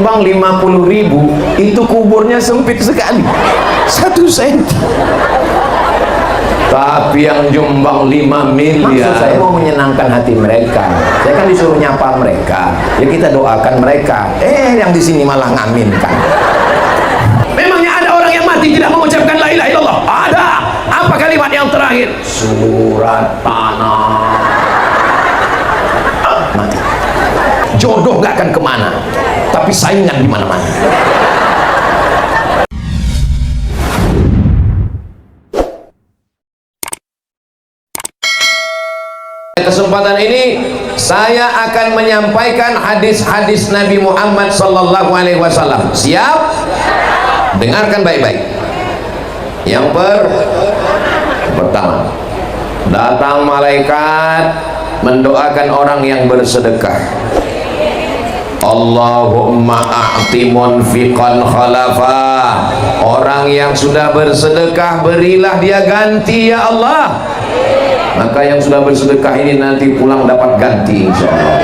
Jombang 50.000, itu kuburnya sempit sekali, 1 senti. Tapi yang Jombang 5 miliar. Maksud saya mau menyenangkan hati mereka. Saya kan disuruh nyapa mereka, ya kita doakan mereka. Yang di sini malah ngaminkan. Memangnya ada orang yang mati tidak mengucapkan la ilaha illallah? Ada. Apa kalimat yang terakhir? Surat tanah. Mati. Jodoh gak akan kemana, tapi saingan di mana-mana. Kesempatan ini saya akan menyampaikan hadis-hadis Nabi Muhammad sallallahu alaihi wasallam. Siap? Dengarkan baik-baik. Yang pertama, datang malaikat mendoakan orang yang bersedekah. Allahumma a'ti munfiqan khalafa. Orang yang sudah bersedekah, berilah dia ganti ya Allah. Maka yang sudah bersedekah ini nanti pulang dapat ganti insyaallah.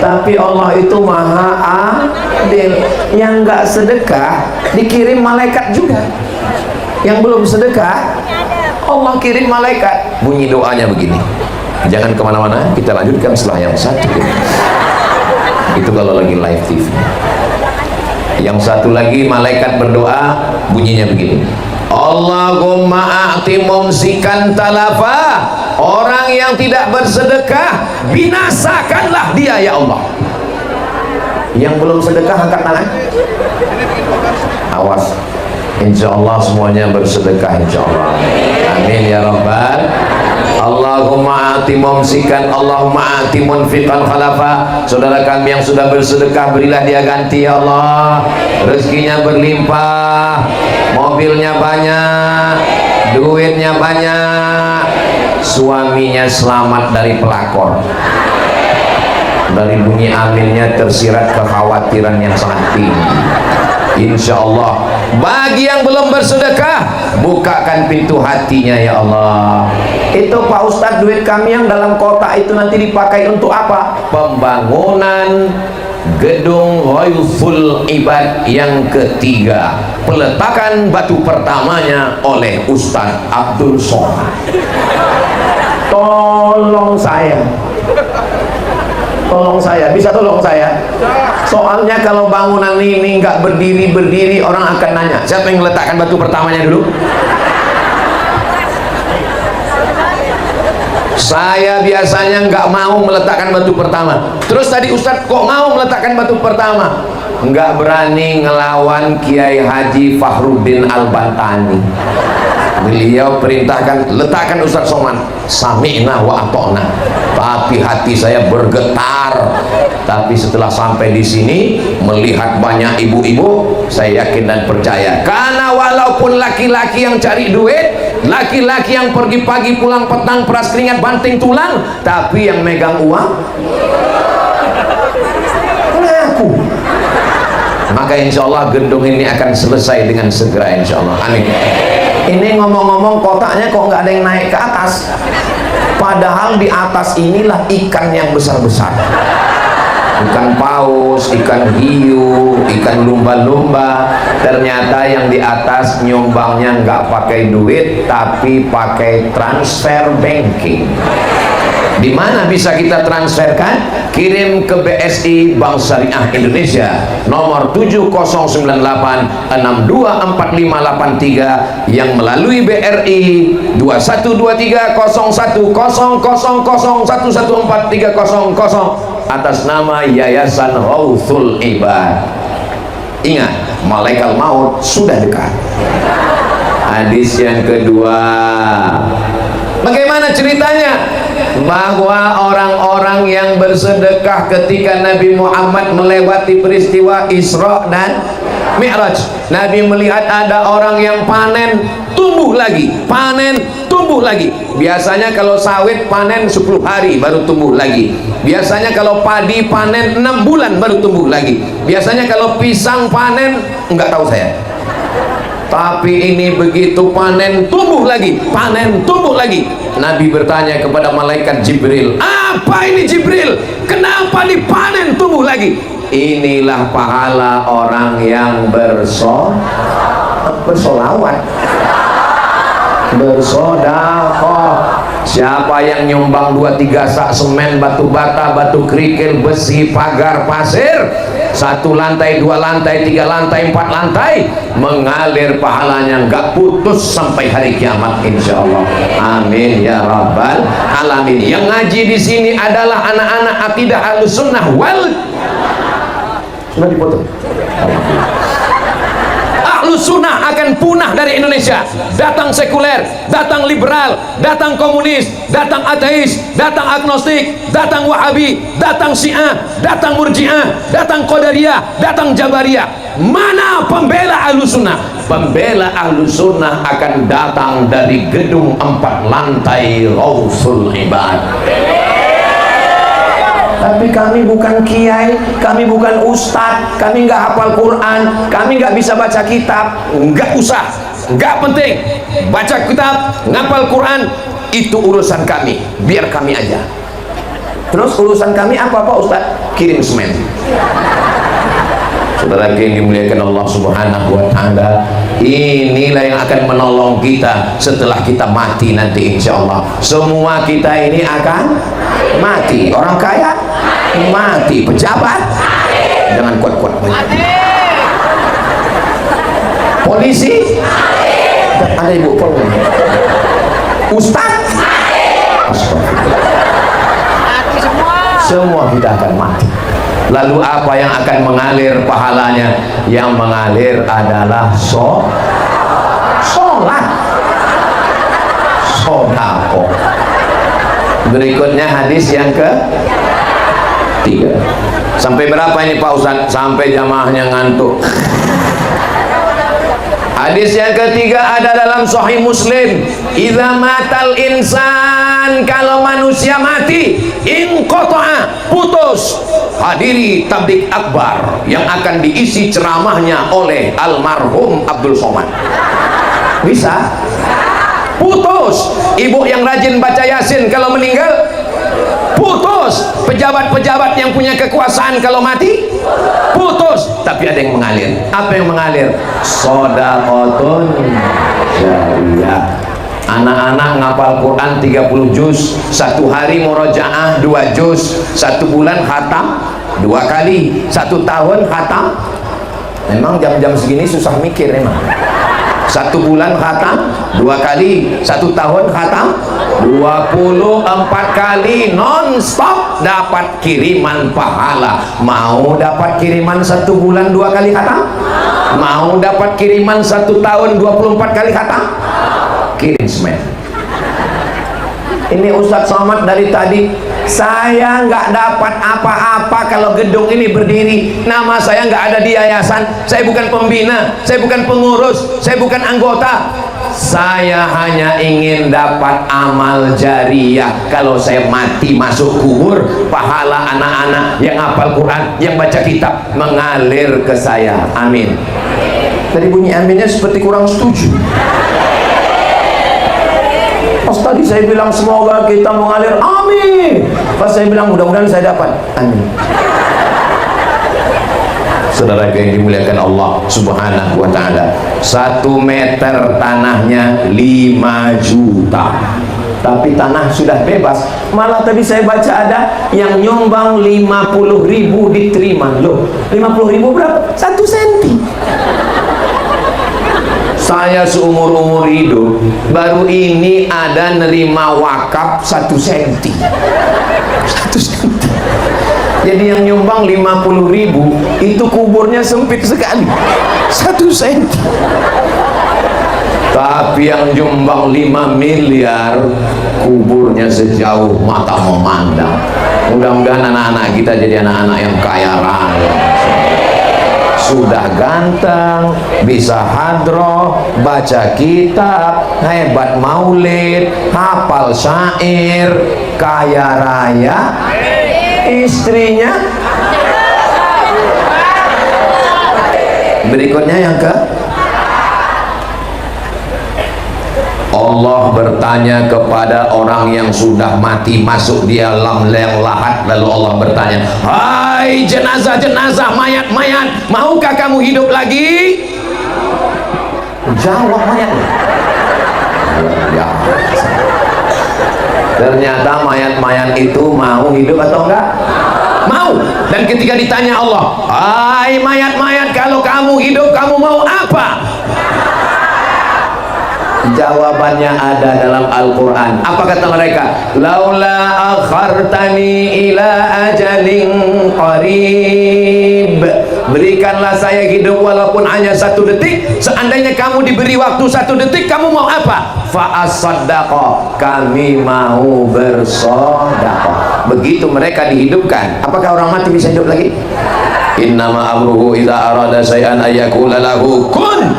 Tapi Allah itu maha adil. Yang enggak sedekah dikirim malaikat juga. Yang belum sedekah Allah kirim malaikat. Bunyi doanya begini. Jangan kemana-mana, kita lanjutkan setelah yang satu ini. Itu kalau lagi live TV. Yang satu lagi malaikat berdoa, bunyinya begini. Allahumma a'ti mumsikan talafa. Orang yang tidak bersedekah, binasakanlah dia ya Allah. Yang belum sedekah angkat tangan. Awas, insyaallah semuanya bersedekah insyaallah. Amin ya rabbal. Allahumma a'ti mumsikan, Allahumma a'ti munfiqan khalafa. Saudara kami yang sudah bersedekah, berilah dia ganti ya Allah. Rezekinya berlimpah, mobilnya banyak, duitnya banyak, suaminya selamat dari pelakor. Dari bunyi aminnya tersirat kekhawatiran yang sangat tinggi. Insya Allah. Bagi yang belum bersedekah, bukakan pintu hatinya ya Allah. Itu Pak Ustadz, duit kami yang dalam kotak itu nanti dipakai untuk apa? Pembangunan gedung Ghaithul Ibad yang ketiga. Peletakan batu pertamanya oleh Ustadz Abdul Somad. Tolong saya, bisa tolong saya? Soalnya kalau bangunan ini nggak berdiri, orang akan nanya, siapa yang meletakkan batu pertamanya dulu? Saya biasanya nggak mau meletakkan batu pertama. Terus tadi Ustadz kok mau meletakkan batu pertama? Nggak berani ngelawan Kiai Haji Fakhruddin Al-Bantani. Beliau perintahkan letakkan Ustadz Somad. Sami'na wa ata'na. Tapi hati saya bergetar. Tapi setelah sampai di sini melihat banyak ibu-ibu, saya yakin dan percaya. Karena walaupun laki-laki yang cari duit, laki-laki yang pergi pagi pulang petang peras keringat banting tulang, tapi yang megang uang aku. Maka insya Allah gedung ini akan selesai dengan segera insya Allah. Amin. Ini ngomong-ngomong kotaknya kok nggak ada yang naik ke atas, padahal di atas inilah ikan yang besar-besar. Ikan paus, ikan hiu, ikan lumba-lumba. Ternyata yang di atas nyumbangnya nggak pakai duit, tapi pakai transfer banking. Di mana bisa kita transferkan? Kirim ke BSI Bank Syariah Indonesia nomor 7008624583 yang melalui BRI 21230000114300 atas nama Yayasan Ghaithul Ibad. Ingat, malaikat maut sudah dekat. Hadis yang kedua, bagaimana ceritanya? Bahwa orang-orang yang bersedekah ketika Nabi Muhammad melewati peristiwa Isra dan Mi'raj, Nabi melihat ada orang yang panen tumbuh lagi, panen tumbuh lagi. Biasanya kalau sawit panen 10 hari baru tumbuh lagi. Biasanya kalau padi panen 6 bulan baru tumbuh lagi. Biasanya kalau pisang panen, enggak tahu saya. Tapi ini begitu panen tumbuh lagi, panen tumbuh lagi. Nabi bertanya kepada malaikat Jibril, apa ini Jibril? Kenapa dipanen tumbuh lagi? inilah pahala orang yang bersolawat, bersodakoh. Siapa yang nyumbang 2-3 sak semen, batu bata, batu kerikil, besi, pagar, pasir, 1 lantai, 2 lantai, 3 lantai, 4 lantai, mengalir pahalanya nggak putus sampai hari kiamat insyaallah. Amin ya rabbal alamin. Yang ngaji di sini adalah anak-anak akidah Ahlussunnah wal. Sudah dipotong. Ahlussunnah akan punah dari Indonesia. Datang sekuler, datang liberal, datang komunis, datang ateis, datang agnostik, datang wahabi, datang syiah, datang murjiah, datang qadariyah, datang jabariyah. Mana pembela Ahlussunnah? Pembela Ahlussunnah akan datang dari gedung 4 lantai Ghausul Ibad. Tapi kami bukan kiai, kami bukan ustadz, kami nggak hafal Quran, kami nggak bisa baca kitab. Nggak usah, nggak penting. Baca kitab, ngapal Quran, itu urusan kami, biar kami aja. Terus urusan kami apa Pak Ustadz? Kirim semen. Saudara yang dimuliakan Allah Subhanahu wa Ta'ala, inilah yang akan menolong kita setelah kita mati nanti insya Allah. Semua kita ini akan mati. Orang kaya mati, pejabat jangan kuat-kuat, polisi ada ibu polisi, ustaz semua kita akan mati. Lalu apa yang akan mengalir pahalanya? Yang mengalir adalah sholat, sodako. Berikutnya hadis yang ke-3. Sampai berapa ini Pak Ustadz? Sampai jamaahnya ngantuk. Hadis yang ke-3 ada dalam Sahih Muslim. Idza matal insan, kalau manusia mati, inqata'a, putus. Hadiri tablik akbar yang akan diisi ceramahnya oleh almarhum Abdul Somad. Bisa? Putus. Ibu yang rajin baca Yasin kalau meninggal putus. Pejabat-pejabat yang punya kekuasaan kalau mati putus. Tapi ada yang mengalir. Apa yang mengalir? Shadaqatun jariyah. Anak-anak ngapal Quran 30 juz, 1 hari murojaah 2 juz, 1 bulan khatam 2 kali, 1 tahun khatam. Memang jam-jam segini susah mikir memang. 1 bulan khatam 2 kali, 1 tahun khatam 24 kali non-stop dapat kiriman pahala. Mau dapat kiriman 1 bulan 2 kali khatam? Mau dapat kiriman 1 tahun 24 kali khatam? Kirim semen. Ini Ustadz Somad dari tadi, saya nggak dapat apa-apa kalau gedung ini berdiri. Nama saya nggak ada di yayasan, saya bukan pembina, saya bukan pengurus, saya bukan anggota. Saya hanya ingin dapat amal jariyah. Kalau saya mati masuk kubur, pahala anak-anak yang hafal Quran, yang baca kitab mengalir ke saya. Amin. Tadi bunyi aminnya seperti kurang setuju. Pas tadi saya bilang semoga kita mengalir, amin. Pas saya bilang mudah-mudahan saya dapat, amin. Saudara yang dimuliakan Allah Subhanahu wa Ta'ala, 1 meter tanahnya 5 juta. Tapi tanah sudah bebas. Malah tadi saya baca ada yang nyumbang 50.000 diterima. Loh, 50.000 berapa? 1 senti. Saya seumur-umur hidup baru ini ada nerima wakaf 1 senti. 1 senti. Jadi yang nyumbang 50.000 itu kuburnya sempit sekali, 1 senti. Tapi yang nyumbang 5 miliar kuburnya sejauh mata memandang. Mudah-mudahan anak-anak kita jadi anak-anak yang kaya raya. Sudah ganteng, bisa hadroh, baca kitab, hebat maulid, hafal syair, kaya raya, istrinya. Berikutnya yang ke Allah bertanya kepada orang yang sudah mati masuk di alam yang lahat, lalu Allah bertanya, hai Wahai jenazah-jenazah, mayat-mayat, maukah kamu hidup lagi? Jawab mayatnya. Ya. Ternyata mayat-mayat itu mau hidup atau enggak? Mau. Dan ketika ditanya Allah, hai mayat-mayat, kalau kamu hidup kamu mau apa? Jawabannya ada dalam Al-Quran. Apa kata mereka? Laula akhartani ila ajalin qarib, berikanlah saya hidup walaupun hanya 1 detik. Seandainya kamu diberi waktu 1 detik, kamu mau apa? Fa'asaddaqa, kami mau bersodaqah. Begitu mereka dihidupkan. Apakah orang mati bisa hidup lagi? Innama amruhu idza arada syai'an ayyaqula lahu kun.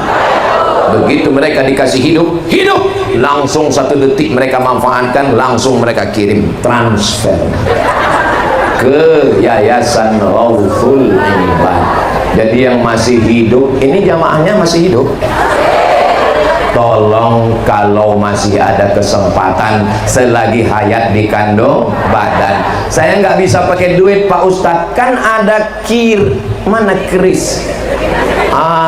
Begitu mereka dikasih hidup, langsung 1 detik mereka manfaatkan, langsung mereka kirim, transfer ke Yayasan Rawthul Ibad. Jadi yang masih hidup, ini jamaahnya masih hidup, tolong kalau masih ada kesempatan selagi hayat di kandung badan. Saya nggak bisa pakai duit Pak Ustadz, kan ada mana keris.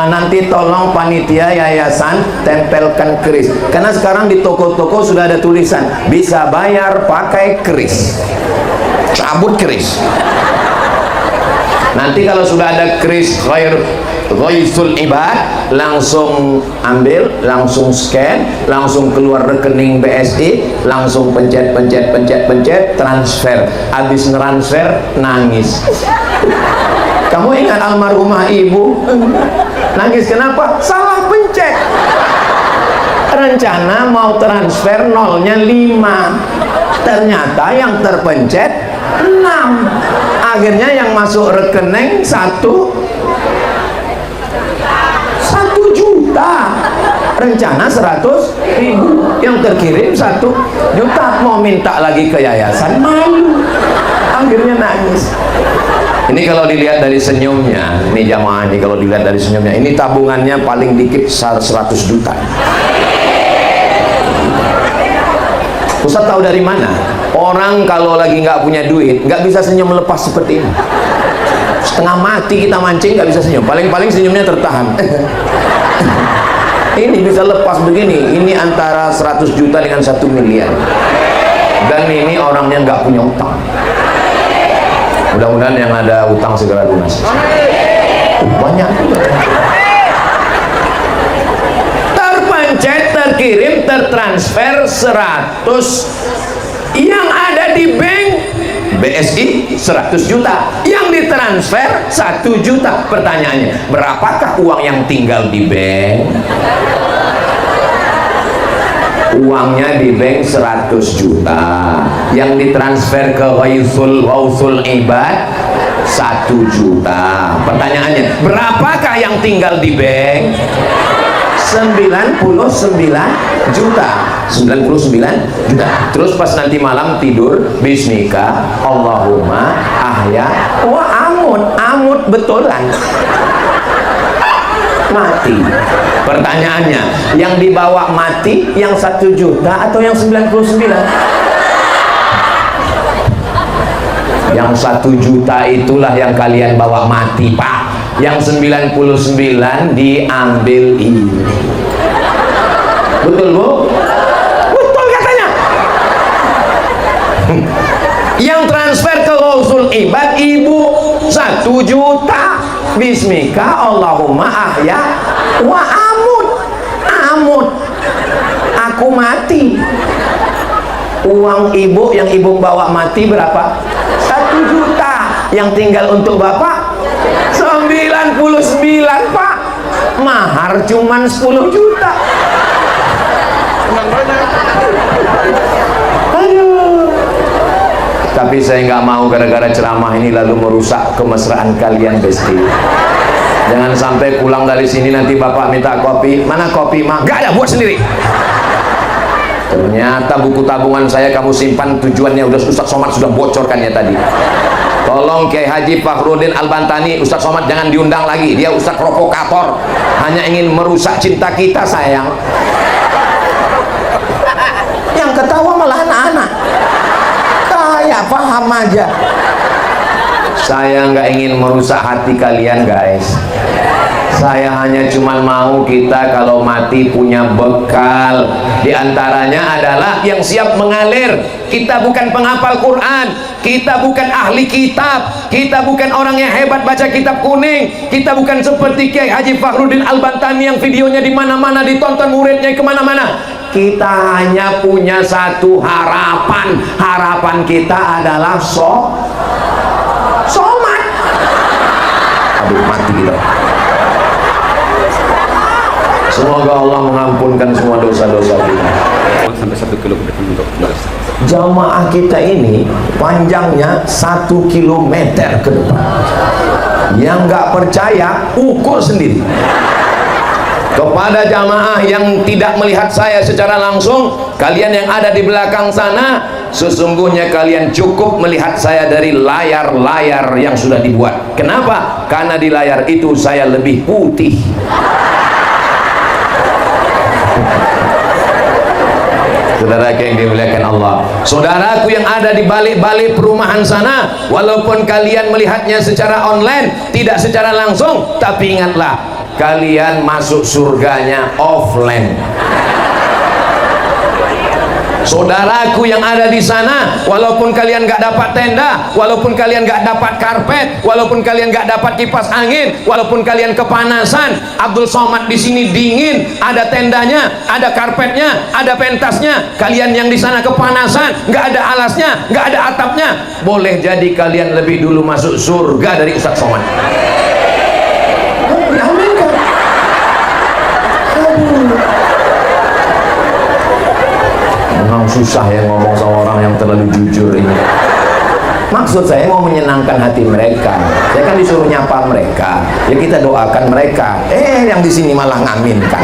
Nanti tolong panitia yayasan tempelkan keris, karena sekarang di toko-toko sudah ada tulisan bisa bayar pakai keris, cabut keris. Nanti kalau sudah ada keris Rawthul Ibad, langsung ambil, langsung scan, langsung keluar rekening BSI, langsung pencet, transfer. Habis transfer nangis. Kamu ingat almarhumah ibu? Nangis kenapa? Salah pencet. Rencana mau transfer nolnya 5, ternyata yang terpencet 6. Akhirnya yang masuk rekening 1 juta. Rencana 100.000, yang terkirim 1 juta. Mau minta lagi ke yayasan, malu. Akhirnya nangis. Ini kalau dilihat dari senyumnya, ini jamaah, ini kalau dilihat dari senyumnya, ini tabungannya paling dikit 100 juta. Ustaz tahu dari mana? Orang kalau lagi nggak punya duit, nggak bisa senyum lepas seperti ini. Setengah mati kita mancing, nggak bisa senyum. Paling-paling senyumnya tertahan. Ini bisa lepas begini. Ini antara 100 juta dengan 1 miliar. Dan ini orangnya nggak punya utang. Mudah-mudahan yang ada utang segera lunas. Banyak. Terpencet, terkirim, tertransfer 100. Yang ada di bank BSI 100 juta. Yang ditransfer 1 juta. Pertanyaannya, berapakah uang yang tinggal di bank? Uangnya di bank 100 juta, yang ditransfer ke Rawthul Ibad 1 juta. Pertanyaannya, berapakah yang tinggal di bank? 99 juta. 99 juta. Terus pas nanti malam tidur, bismika Allahumma ahya wa amut betulan. Mati. Pertanyaannya, yang dibawa mati yang 1 juta atau yang 99? Yang 1 juta itulah yang kalian bawa mati, Pak. Yang 99 diambil ini. Betul, Bu? Betul katanya. Yang transfer ke Rawthul Ibad ibu 1 juta. Bismika Allahumma ahya wa amut. Aku mati. Uang ibu yang ibu bawa mati berapa? 1 juta. Yang tinggal untuk bapak 99, Pak. Mahar cuman 10 juta. Aduh. Tapi saya nggak mau gara-gara ceramah ini lalu merusak kemesraan kalian, besti. Jangan sampai pulang dari sini nanti bapak minta kopi. Mana kopi, Mak? Nggak ada, buat sendiri. Ternyata buku tabungan saya kamu simpan, tujuannya udah Ustaz Somad sudah bocorkannya tadi. Tolong Kiai Haji Fakhruddin Al-Bantani, Ustaz Somad jangan diundang lagi. Dia Ustaz provokator, hanya ingin merusak cinta kita, sayang. Yang ketawa malah anak-anak. Kayak paham aja. Saya nggak ingin merusak hati kalian guys. Saya hanya cuma mau kita kalau mati punya bekal. Di antaranya adalah yang siap mengalir. Kita bukan penghafal Quran, kita bukan ahli kitab, kita bukan orang yang hebat baca kitab kuning, kita bukan seperti Kiai Haji Fakhruddin Al-Bantami yang videonya di mana-mana ditonton, muridnya kemana-mana. Kita hanya punya satu harapan. Harapan kita adalah somat. Aduh, mati kita. Semoga Allah mengampunkan semua dosa-dosa kita. Sampai 1 kilo untuk jamaah kita ini panjangnya 1 kilometer ke depan. Yang nggak percaya ukur sendiri. Kepada jamaah yang tidak melihat saya secara langsung, kalian yang ada di belakang sana, sesungguhnya kalian cukup melihat saya dari layar-layar yang sudah dibuat. Kenapa? Karena di layar itu saya lebih putih. Saudaraku yang dimuliakan Allah, saudaraku yang ada di balik-balik perumahan sana, walaupun kalian melihatnya secara online, tidak secara langsung, tapi ingatlah, kalian masuk surganya offline. Saudaraku yang ada di sana, walaupun kalian gak dapat tenda, walaupun kalian gak dapat karpet, walaupun kalian gak dapat kipas angin, walaupun kalian kepanasan, Abdul Somad di sini dingin, ada tendanya, ada karpetnya, ada pentasnya. Kalian yang di sana kepanasan, gak ada alasnya, gak ada atapnya, boleh jadi kalian lebih dulu masuk surga dari Ustaz Somad. Memang susah ya ngomong sama orang yang terlalu jujur ini. Maksud saya mau menyenangkan hati mereka. Saya kan disuruh nyapa mereka, ya kita doakan mereka. Yang di sini malah ngaminkan.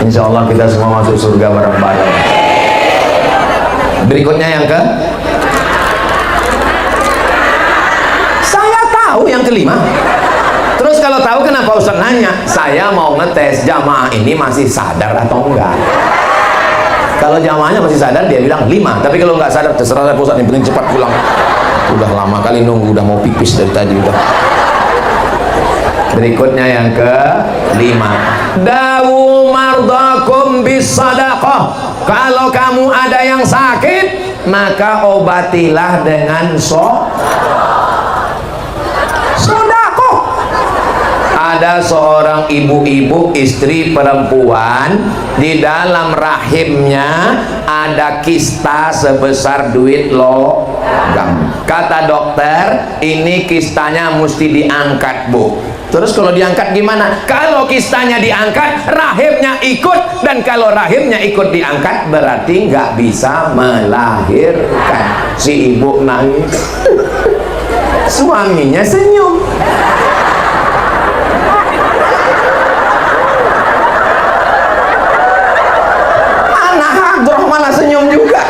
Insya Allah kita semua masuk surga bareng-bareng. Berikutnya yang ke, saya tahu yang kelima. Terus kalau tahu kenapa Ustaz nanya? Saya mau ngetes jamaah ini masih sadar atau enggak. Kalau jamaahnya masih sadar, dia bilang 5. Tapi kalau nggak sadar, terserah Ustaz, yang penting cepat pulang. Udah lama kali nunggu, udah mau pipis dari tadi udah. Berikutnya yang ke-5. Dawu mardakum bis sadaqah. Kalau kamu ada yang sakit, maka obatilah dengan ada seorang ibu-ibu istri perempuan, di dalam rahimnya ada kista sebesar duit logam. Kata dokter, ini kistanya mesti diangkat, Bu. Terus kalau diangkat gimana? Kalau kistanya diangkat, rahimnya ikut, dan kalau rahimnya ikut diangkat berarti nggak bisa melahirkan. Si ibu nangis, suaminya senyum. Malah senyum juga.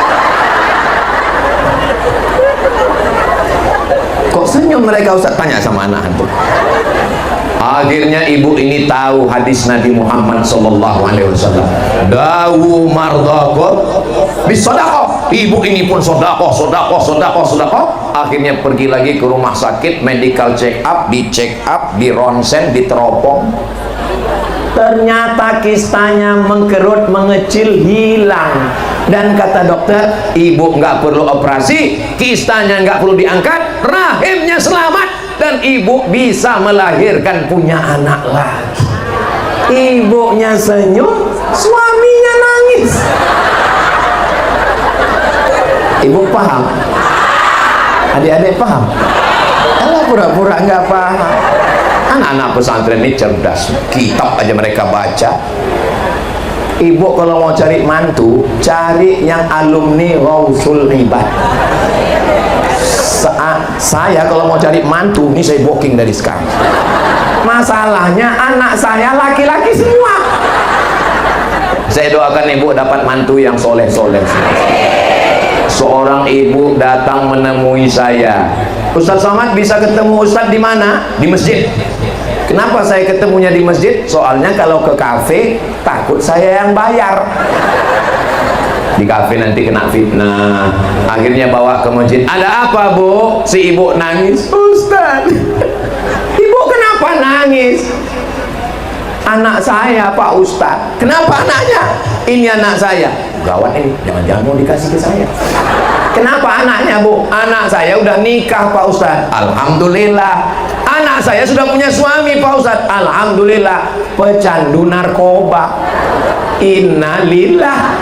Kok senyum mereka? Ustaz tanya sama anak itu. Akhirnya ibu ini tahu hadis Nabi Muhammad SAW. Dawu mardakum bis sadaqah. Ibu ini pun sodakoh. Akhirnya pergi lagi ke rumah sakit, medical check up, di ronsen, diteropong. Ternyata kistanya mengkerut, mengecil, hilang. Dan kata dokter, ibu nggak perlu operasi, kistanya nggak perlu diangkat, rahimnya selamat, dan ibu bisa melahirkan, punya anak lagi. Ibunya senyum, suaminya nangis. Ibu paham? Adik-adik paham? Kalau pura-pura nggak paham. Anak-anak pesantren ini cerdas, kitab aja mereka baca. Ibu kalau mau cari mantu, cari yang alumni Ghausul Ibad. Saya kalau mau cari mantu, ini saya booking dari sekarang. Masalahnya anak saya laki-laki semua. Saya doakan ibu dapat mantu yang soleh-soleh. Seorang ibu datang menemui saya, Ustaz Somad bisa ketemu Ustaz di mana? Di masjid. Kenapa saya ketemunya di masjid? Soalnya kalau ke kafe takut saya yang bayar. di kafe nanti kena fitnah. Akhirnya bawa ke masjid. Ada apa bu? Si ibu nangis. Ustaz, ibu kenapa nangis? Anak saya Pak Ustaz. Kenapa anaknya? Ini anak saya. Gawat ini, jangan-jangan mau dikasih ke saya. Kenapa anaknya bu? Anak saya udah nikah Pak Ustaz. Alhamdulillah. Anak saya sudah punya suami Pak Ustaz. Alhamdulillah. Pecandu narkoba. Innalillah.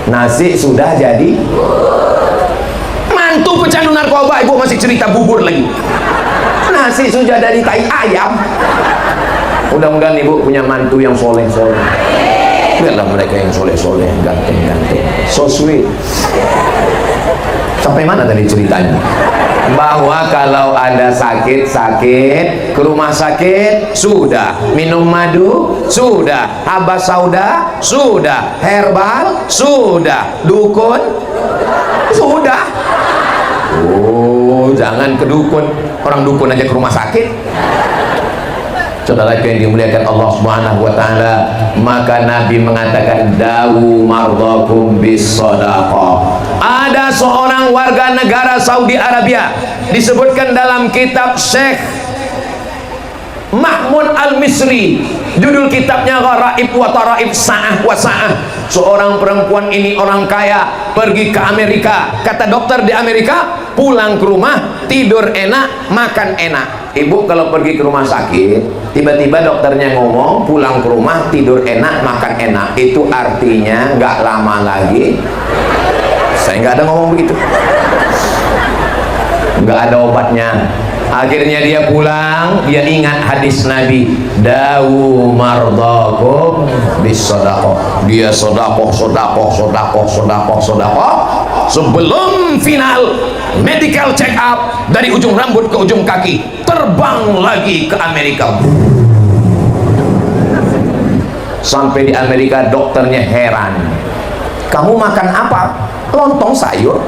Nasi sudah jadi. Mantu pecandu narkoba, ibu masih cerita bubur lagi. Nasi sudah dari tai ayam. Mudah-mudahan ibu punya mantu yang soleh-soleh. Lihatlah mereka yang soleh-soleh, ganteng-ganteng, so sweet. Sampai mana tadi ceritanya? Bahwa kalau ada sakit-sakit ke rumah sakit, sudah minum madu, sudah habas sauda, sudah herbal, sudah dukun, sudah. Oh, jangan ke dukun. Orang dukun aja ke rumah sakit. Saudara yang dimuliakan Allah Subhanahu wa taala, maka Nabi mengatakan dawu mardakum bis shadaqah. Ada seorang warga negara Saudi Arabia, disebutkan dalam kitab Syekh Mahmud Al-Misri, judul kitabnya Gharaib wa Taraib Sa'ah wa Sa'ah. Seorang perempuan ini orang kaya, pergi ke Amerika. Kata dokter di Amerika, pulang ke rumah tidur enak, makan enak. Ibu kalau pergi ke rumah sakit, tiba-tiba dokternya ngomong pulang ke rumah tidur enak, makan enak, itu artinya nggak lama lagi. Saya nggak ada ngomong begitu, nggak ada obatnya. Akhirnya dia pulang, dia ingat hadis Nabi, dawu mardakum bis shadaqah. Dia sodakoh. Sebelum final medical check up, dari ujung rambut ke ujung kaki, terbang lagi ke Amerika. Sampai di Amerika dokternya heran. Kamu makan apa? Lontong sayur.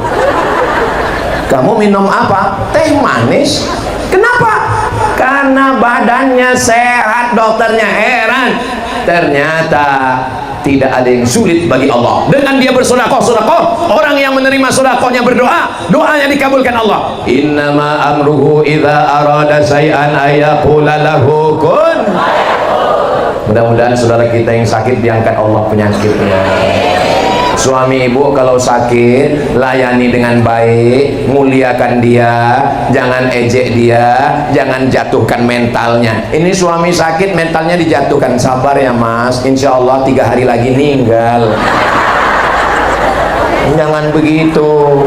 Kamu minum apa? Teh manis. Kenapa? Karena badannya sehat. Dokternya heran. Ternyata tidak ada yang sulit bagi Allah. Dengan dia bersedekah, orang yang menerima sedekahnya berdoa, doanya dikabulkan Allah. Innama amruhu idza arada syai'an ayaqula lahu kun. Mudah-mudahan saudara kita yang sakit diangkat Allah penyakitnya. Suami ibu kalau sakit, layani dengan baik, muliakan dia, jangan ejek dia, jangan jatuhkan mentalnya. Ini suami sakit, mentalnya dijatuhkan. Sabar ya mas, insya Allah 3 hari lagi meninggal. Jangan begitu.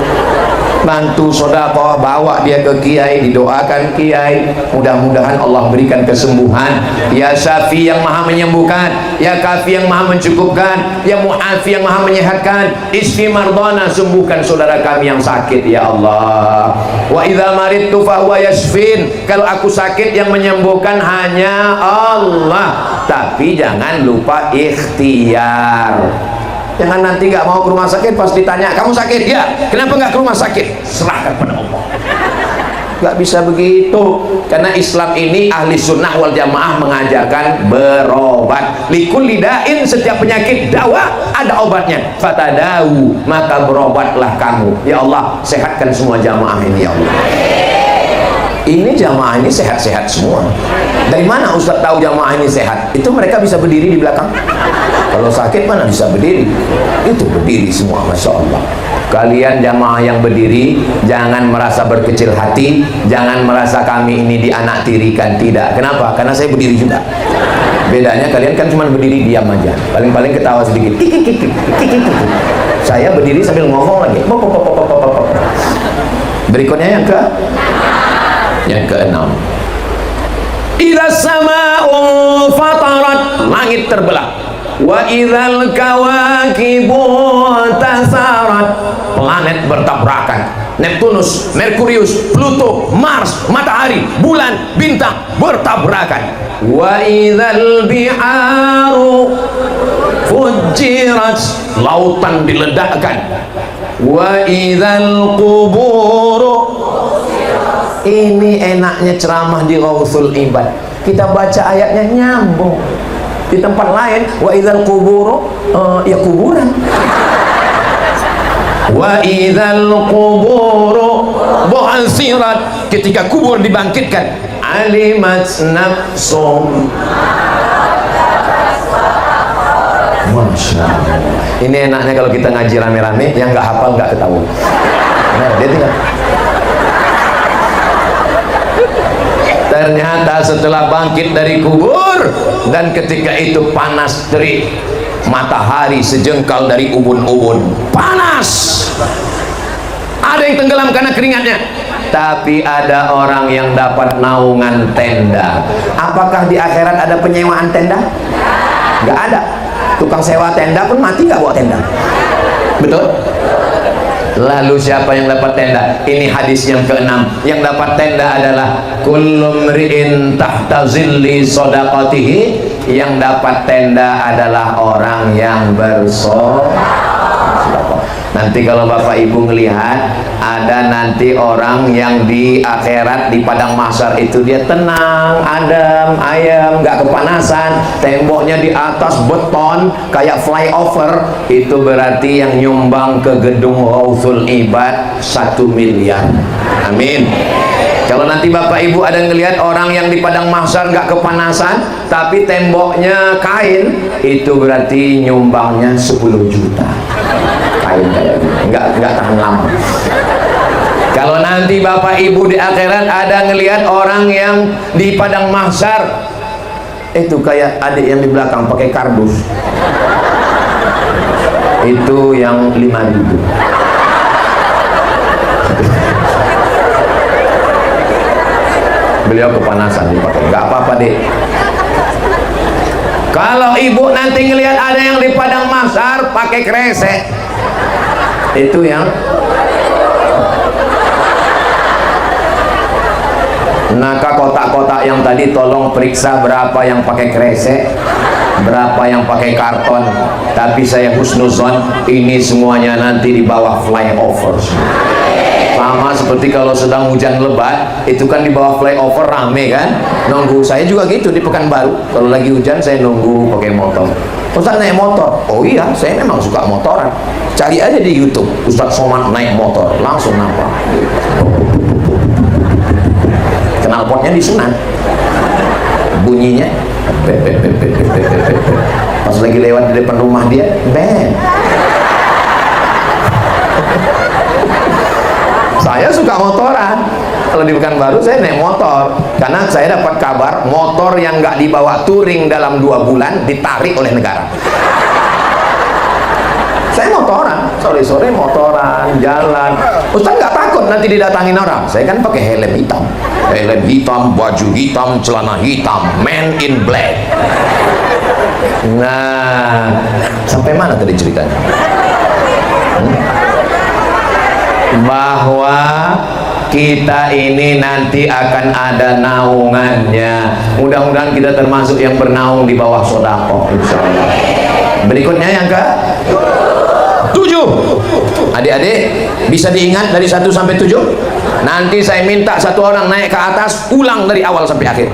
Bantu sedekah, bawa dia ke kiai, didoakan kiai, mudah-mudahan Allah berikan kesembuhan. Ya Syafi yang maha menyembuhkan, Ya Kafi yang maha mencukupkan, Ya Mu'afi yang maha menyehatkan, isfi mardana, sembuhkan saudara kami yang sakit ya Allah. Wa idza maridtu fa huwa yashfin. Kalau aku sakit yang menyembuhkan hanya Allah. Tapi jangan lupa ikhtiar. Jangan nanti nggak mau ke rumah sakit, pas ditanya kamu sakit ya, kenapa nggak ke rumah sakit, serahkan pada Allah. Nggak bisa begitu, karena Islam ini ahli sunnah wal jamaah mengajarkan berobat. Likulli da'in, setiap penyakit dawa ada obatnya. Fatadawu, maka berobatlah kamu. Ya Allah, sehatkan semua jamaah ini ya Allah. Ini jamaah ini sehat-sehat semua. Dari mana Ustaz tahu jamaah ini sehat? Itu mereka bisa berdiri di belakang. Kalau sakit mana bisa berdiri? Itu berdiri semua, Masya Allah. Kalian jamaah yang berdiri, jangan merasa berkecil hati, jangan merasa kami ini dianaktirikan. Tidak. Kenapa? Karena saya berdiri juga. Bedanya kalian kan cuma berdiri diam aja, paling-paling ketawa sedikit. Saya berdiri sambil ngomong lagi. Berikutnya yang ke-6. Idza sama'u fatarat, langit terbelah. Wa idzal kawakibu tasarat, planet bertabrakan. Neptunus, Merkurius, Pluto, Mars, matahari, bulan, bintang bertabrakan. Wa idzal biharu fujirat, lautan diledakkan. Wa idzal quburu. Ini enaknya ceramah di Ghauthul Ibad, kita baca ayatnya nyambung. Di tempat lain, wa idzal quburu, ya kuburan. Wa idzal quburu bu'athirat, ketika kubur dibangkitkan, alimat nafsum. Masya Allah. Ini enaknya kalau kita ngaji rame-rame, yang nggak hafal nggak ketahuan. Nah, dia tinggal. Ternyata setelah bangkit dari kubur, dan ketika itu panas terik, matahari sejengkal dari ubun-ubun, panas. Ada yang tenggelam karena keringatnya, tapi ada orang yang dapat naungan tenda. Apakah di akhirat ada penyewaan tenda? Nggak ada. Tukang sewa tenda pun mati nggak bawa tenda. Betul? Lalu siapa yang dapat tenda? Ini hadis yang ke-6. Yang dapat tenda adalah kullu mri'in tahta zilli shadaqatihi. Yang dapat tenda adalah orang yang bersedekah. Nanti kalau Bapak Ibu melihat, ada nanti orang yang di akhirat, di padang mahsyar itu dia tenang, adem, ayem, nggak kepanasan, temboknya di atas beton kayak flyover. Itu berarti yang nyumbang ke gedung Ghauthul Ibad 1 miliar. Amin. Kalau nanti Bapak Ibu ada ngelihat orang yang di padang mahsyar nggak kepanasan tapi temboknya kain, itu berarti nyumbangnya 10 juta. Kain kayak gitu, nggak tahan lama. Kalau nanti Bapak Ibu di akhirat ada ngelihat orang yang di padang mahsyar, itu kayak adik yang di belakang pakai kardus, itu yang 5.000. Beliau kepanasan dipakai, nggak apa-apa deh. Kalau ibu nanti ngelihat ada yang di padang mahsyar pakai kresek, itu yang Naka kotak-kotak yang tadi tolong periksa berapa yang pakai kresek, berapa yang pakai karton. Tapi saya husnuzon ini semuanya nanti di bawah flyover. Sama seperti kalau sedang hujan lebat, itu kan di bawah flyover rame kan, nunggu. Saya juga gitu di Pekanbaru, kalau lagi hujan saya nunggu pakai motor. Ustaz naik motor? Oh iya, saya memang suka motoran. Cari aja di YouTube Ustaz Somad naik motor, langsung nampak. Knalpotnya di Sunan, bunyinya pas lagi lewat di depan rumah dia, bang. Saya suka motoran. Kalau di Pekanbaru saya naik motor, karena saya dapat kabar motor yang nggak dibawa touring dalam 2 bulan ditarik oleh negara. Saya motoran, sore-sore motoran, jalan. Ustaz nggak takut nanti didatangin orang? Saya kan pakai helm hitam, baju hitam, celana hitam, man in black. Nah, sampai mana tadi ceritanya? Bahwa kita ini nanti akan ada naungannya. Mudah-mudahan kita termasuk yang bernaung di bawah sedekah, insyaallah. Berikutnya yang ke 7. Adik-adik bisa diingat dari 1 sampai 7. Nanti saya minta satu orang naik ke atas, ulang dari awal sampai akhir,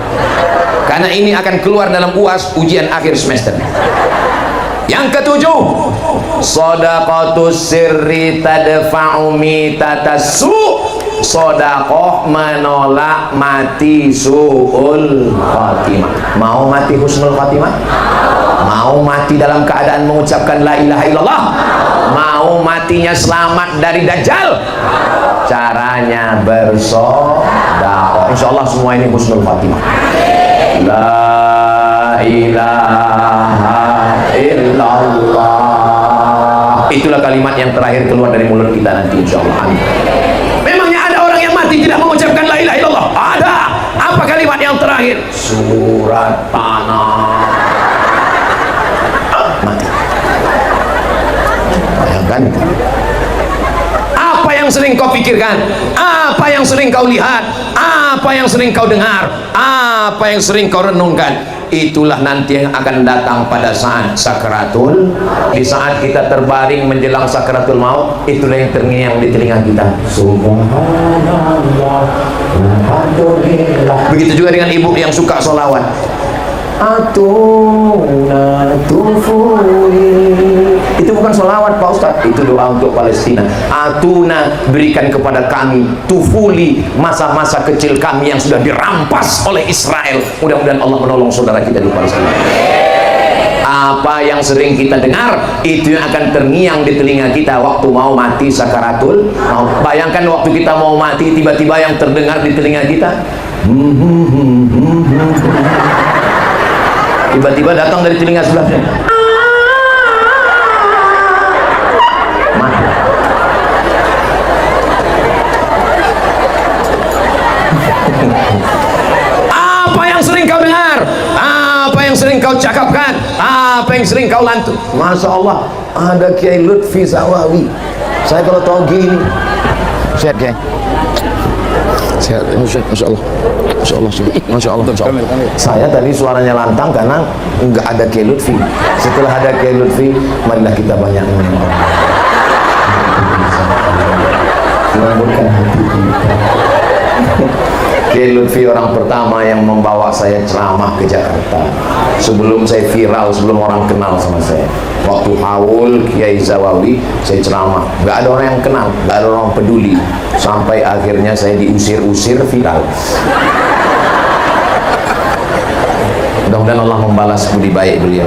karena ini akan keluar dalam UAS ujian akhir semester. Yang ke-7, shadaqatus sirri tadfa'u mitatas su'. Sedekah menolak mati su'ul khatimah. Mau mati husnul khatimah? Mau mati dalam keadaan mengucapkan la ilaha illallah? Mau matinya selamat dari dajjal? Caranya bersedekah. Insyaallah semua ini husnul khatimah. La ilaha illallah. Itulah kalimat yang terakhir keluar dari mulut kita nanti, insyaallah. Memangnya ada orang yang mati tidak mengucapkan la ilaha illallah? Ada. Apa kalimat yang terakhir? Surat tanah. Mati. Bayangkan. Apa yang sering kau pikirkan? Apa yang sering kau lihat? Apa yang sering kau dengar? Apa yang sering kau renungkan? Itulah nanti yang akan datang pada saat sakratul. Di saat kita terbaring menjelang sakratul maut, itulah yang terngiang di telinga kita. Subhanallah, alhamdulillah. Begitu juga dengan ibu yang suka sholawat. atuna tufuli. Itu bukan sholawat Pak Ustadz, itu doa untuk Palestina. Atuna, berikan kepada kami tufuli, masa-masa kecil kami yang sudah dirampas oleh Israel. Mudah-mudahan Allah menolong saudara kita di Palestina. Apa yang sering kita dengar itu yang akan terngiang di telinga kita waktu mau mati sakaratul maut. Bayangkan waktu kita mau mati, tiba-tiba yang terdengar di telinga kita tiba-tiba datang dari telinga sebelahnya, mati. Apa yang sering kau dengar, apa yang sering kau cakapkan, apa yang sering kau lantur? Masya Allah, ada Kiai Lutfi Zawawi. Saya kalau tahu gini, sehat Kiai, sehat, Masya Allah, Masya Allah, Masya Allah, Masya Allah. Saya tadi suaranya lantang karena nggak ada Kiai Lutfi. Setelah ada Kiai Lutfi, marilah kita banyak menyembah, lembutkan hati kita. Kiai Lutfi orang pertama yang membawa saya ceramah ke Jakarta. Sebelum saya viral, sebelum orang kenal sama saya. Waktu haul Kiai Zawawi, saya ceramah. Gak ada orang yang kenal, gak ada orang peduli. Sampai akhirnya saya diusir-usir viral. Mudah-mudahan Allah membalas budi baik beliau.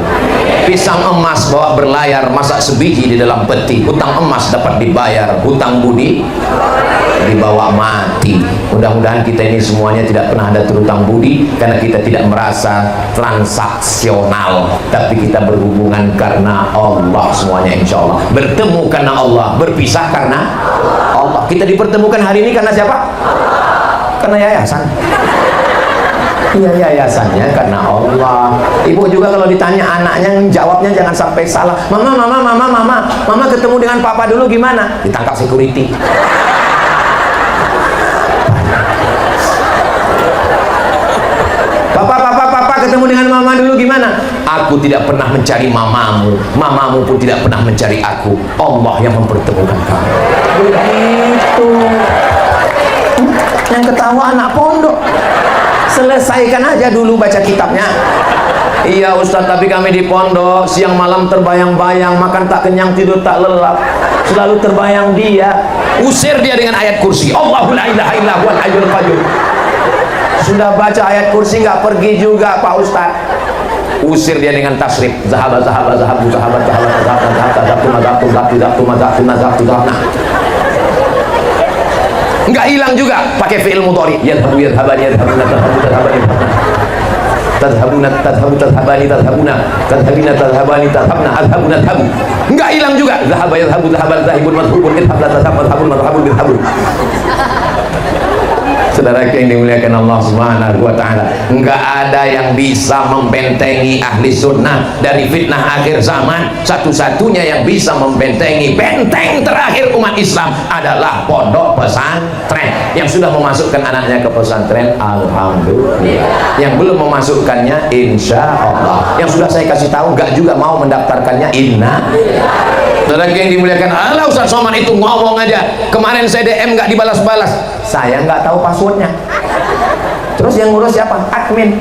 Pisang emas bawa berlayar, masak sebiji di dalam peti. Hutang emas dapat dibayar, hutang budi dibawa mati. Mudah-mudahan kita ini semuanya tidak pernah ada terutang budi, karena kita tidak merasa transaksional, tapi kita berhubungan karena Allah semuanya, insya Allah. Bertemu karena Allah, berpisah karena Allah. Kita dipertemukan hari ini karena siapa? Karena yayasan. Iya, yayasannya karena Allah. Ibu juga kalau ditanya anaknya, jawabnya jangan sampai salah. Mama ketemu dengan papa dulu gimana? Ditangkap security. Papa ketemu dengan mama dulu gimana? Aku tidak pernah mencari mamamu, mamamu pun tidak pernah mencari aku. Allah yang mempertemukan kamu. Begitu. Yang ketawa anak pondok. Selesaikan aja dulu baca kitabnya. Iya Ustaz, tapi kami di pondok siang malam terbayang-bayang, makan tak kenyang, tidur tak lelap, selalu terbayang dia. Usir dia dengan ayat kursi. Allahu la ilaha illa huwal hayyul qayyum. Sudah baca ayat kursi nggak pergi juga Pak Ustaz. Usir dia dengan tasrif. Zahabat. Nggak hilang juga pakai fi'il mudhari. Yadhabani nggak hilang juga. Saudara yang dimuliakan Allah Subhanahu wa Ta'ala, nggak ada yang bisa membentengi ahli sunnah dari fitnah akhir zaman. Satu-satunya yang bisa membentengi, benteng terakhir umat Islam adalah pondok pesantren. Yang sudah memasukkan anaknya ke pesantren, alhamdulillah. Yang belum memasukkannya, insya Allah. Yang sudah saya kasih tahu nggak juga mau mendaftarkannya, inna. Saudara yang dimuliakan Allah, Ustaz Somad itu ngomong aja. Kemarin saya DM nggak dibalas-balas, saya nggak tahu passwordnya. Terus yang ngurus siapa? Admin.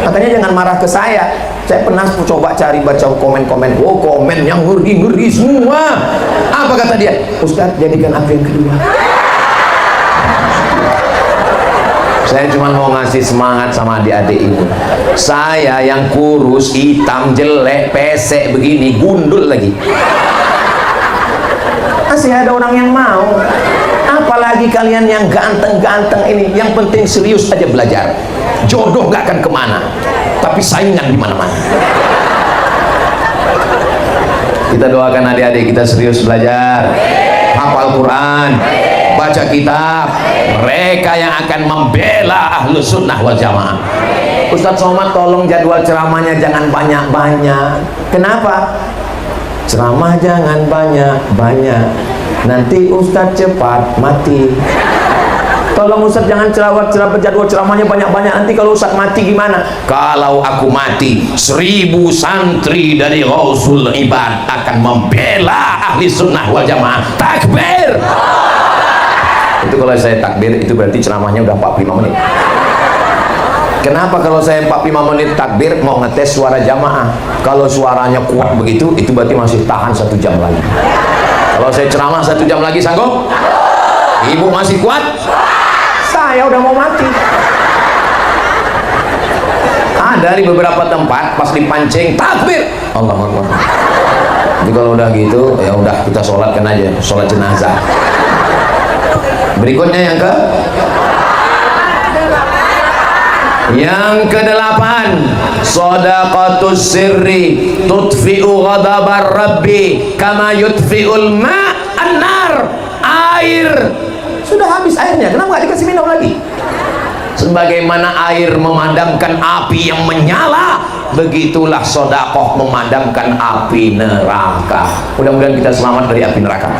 Makanya jangan marah ke saya. Saya pernah coba cari baca komen-komen. Oh, komen yang ngeri-ngeri semua. Apa kata dia? Ustaz, jadikan admin kedua. Saya cuma mau ngasih semangat sama adik-adik ini. Saya yang kurus, hitam, jelek, pesek begini, gundul lagi, masih ada orang yang mau. Apalagi kalian yang ganteng-ganteng ini. Yang penting serius aja belajar. Jodoh gak akan kemana, tapi saingan di mana-mana. Kita doakan adik-adik kita serius belajar, hafal Quran, baca kitab. Mereka yang akan membela ahlu sunnah wal jamaah. Ustaz Somad, tolong jadwal ceramahnya jangan banyak-banyak. Kenapa? Ceramah jangan banyak-banyak, nanti Ustaz cepat mati. Tolong Ustaz jangan jadwal ceramahnya banyak-banyak, nanti kalau Ustaz mati gimana? Kalau aku mati, 1000 santri dari Ghausul Ibad akan membela ahli sunnah wal jamaah. Takbir. Itu kalau saya takbir, itu berarti ceramahnya udah 45 menit. Kenapa kalau saya 45 menit takbir mau ngetes suara jamaah? Kalau suaranya kuat begitu, itu berarti masih tahan 1 jam lagi. Kalau saya ceramah 1 jam lagi sanggup? Ibu masih kuat? Saya udah mau mati. Dari beberapa tempat pas dipancing takbir, Allahu Akbar. Jadi kalau udah gitu, ya udah kita sholatkan aja, sholat jenazah. Berikutnya yang ke-8, shadaqatus sirri tudfi'u ghadabar rabbi kama yudfi'ul ma'an nar. Air sudah habis airnya, kenapa nggak dikasih minum lagi? Sebagaimana air memadamkan api yang menyala, begitulah sedekah memadamkan api neraka. Mudah-mudahan kita selamat dari api neraka.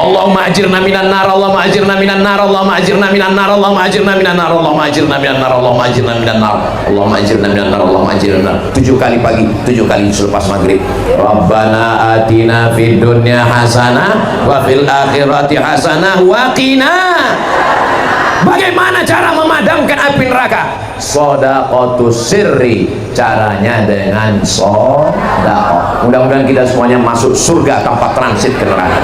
Allahumma ajirna minan nar, Allahumma ajirna minan nar, Allahumma ajirna minan nar, Allahumma ajirna minan nar, Allahumma ajirna minan nar, Allahumma ajirna minan nar, Allahumma ajirna minan nar, Allahumma ajirna minan nar. 7 kali pagi, 7 kali selepas maghrib. Rabbana atina fid dunya hasanah wa fil akhirati hasanah wa qina. Bagaimana cara memadamkan api neraka? Shadaqatus sirri, caranya dengan sedekah. Mudah-mudahan kita semuanya masuk surga tanpa transit ke neraka.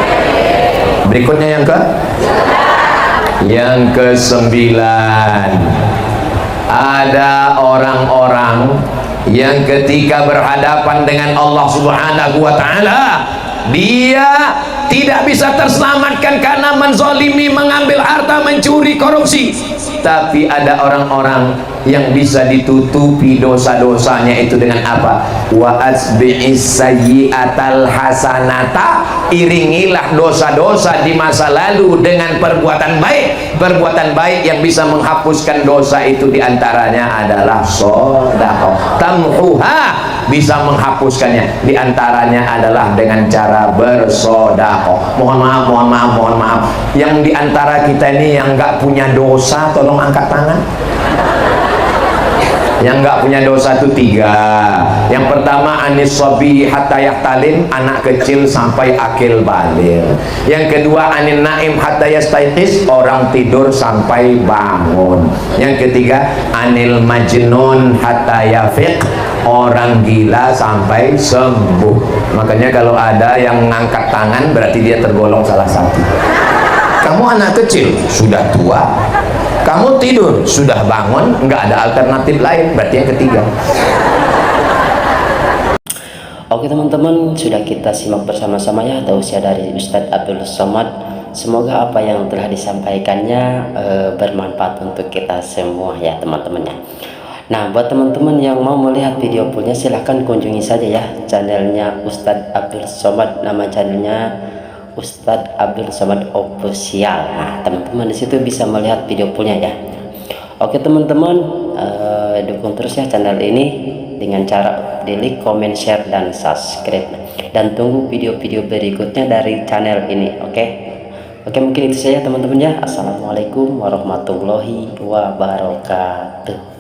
Berikutnya yang ke-9, ada orang-orang yang ketika berhadapan dengan Allah Subhanahu wa taala, dia tidak bisa terselamatkan karena menzalimi, mengambil harta, mencuri, korupsi. Tapi ada orang-orang yang bisa ditutupi dosa-dosanya itu dengan apa? Wa asbi'is sayyi'atal hasanata, iringilah dosa-dosa di masa lalu dengan perbuatan baik. Perbuatan baik yang bisa menghapuskan dosa itu diantaranya adalah sedekah. Tamhuha, bisa menghapuskannya, diantaranya adalah dengan cara bersedekah. Mohon maaf, yang diantara kita ini yang nggak punya dosa, tolong angkat tangan. Yang nggak punya dosa itu 3. Yang pertama, anis sobi hatta yahtalim, anak kecil sampai akil baligh. Yang kedua, anin naim hatta yastaiqis, orang tidur sampai bangun. Yang ketiga, anil majnun hatta yafiq, orang gila sampai sembuh. Makanya kalau ada yang ngangkat tangan berarti dia tergolong salah satu. Kamu anak kecil sudah tua, kamu tidur sudah bangun, nggak ada alternatif lain, berarti yang ketiga. Oke teman-teman, sudah kita simak bersama-sama ya tausiah dari Ustadz Abdul Somad. Semoga apa yang telah disampaikannya bermanfaat untuk kita semua ya teman-teman ya. Nah, buat teman-teman yang mau melihat video fullnya, silahkan kunjungi saja ya channelnya Ustadz Abdul Somad. Nama channelnya Ustadz Abdul Somad Official. Nah, teman-teman di situ bisa melihat video fullnya ya. Oke teman-teman, dukung terus ya channel ini dengan cara di like, comment, share, dan subscribe. Dan tunggu video-video berikutnya dari channel ini. Oke, mungkin itu saja teman-teman ya. Assalamualaikum warahmatullahi wabarakatuh.